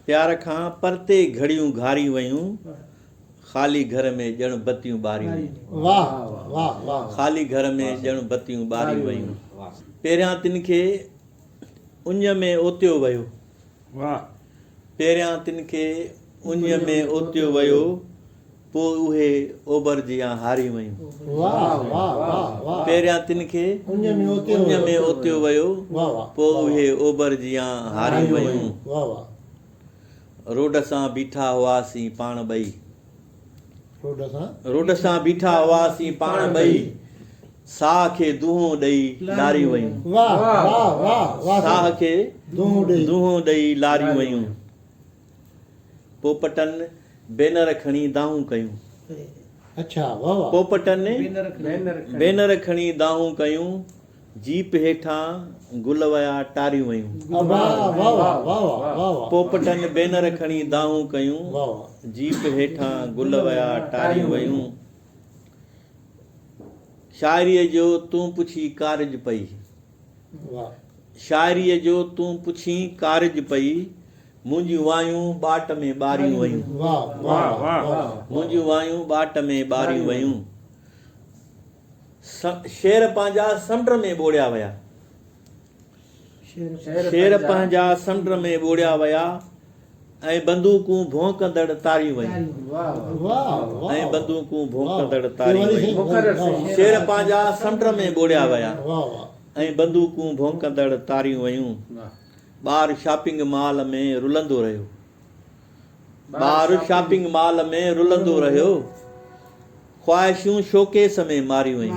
प्यार खां परते घड़ियूं घारी वयूं, ख़ाली घर में ॼण बत्तियूं ॿारी वयूं। वाह वाह वाह। ख़ाली घर में ॼण बत्तियूं ॿारी वयूं। पहिरियां तिन खे उञ में ओतियो वियो। वाह। पहिरियां तिन खे उञ में ओतियो वियो, पोइ उहे ओभर जियां हारी वयूं। वाह वाह वाह वाह। पहिरियां तिन खे उञ में ओतियो वियो, वाह वाह। पोइ उहे ओभर जियां हारी वयूं। वाह वाह। रोड सां बीठा हुआसीं पाण ॿई। रोड सां बीठा हुआसीं पाण ॿई, साह खे दूहों ॾेई लारी वयूं। वाह वाह वाह वाह। साह खे दूहों ॾेई लारी वयूं। पोपटनि बेनर खणी दाहूं कयूं। अच्छा वाह वाह। पोपटनि बेनर खणी दाहूं कयूं, जीप हेठां गुल वया टारियूं वयूं। वाह वाह वाह वाह। पोपटनि बेनर खणी दाहूं कयूं, वाह। जीप हेठां गुल वया टारियूं वयूं। शाइरीअ जो तूं पुछी कारज पई। शाइरीअ जो तूं पुछी कारज पई, मुंहिंजियूं वायूं बाट में ॿारियूं वयूं। मुंहिंजियूं वायूं बाट में ॿारियूं वयूं। शेर पंहिंजा समुंड में ॿोड़िया विया। शेर पंहिंजा समुंड में ॿोड़िया विया, ऐं बंदूकूं भौंकंदड़ तारियूं वयूं। ऐं बंदूकूं भौंकंदड़ तारियूं वयूं। शेर पंहिंजा समुंड में ॿोड़िया विया, ऐं बंदूकूं भौंकंदड़ तारियूं वयूं। ॿार शॉपिंग मॉल में रुलंदो रहियो। ॿार शॉपिंग मॉल में रुलंदो रहियो, ख़्वाहिशूं शोकेस में मारियूं वयूं।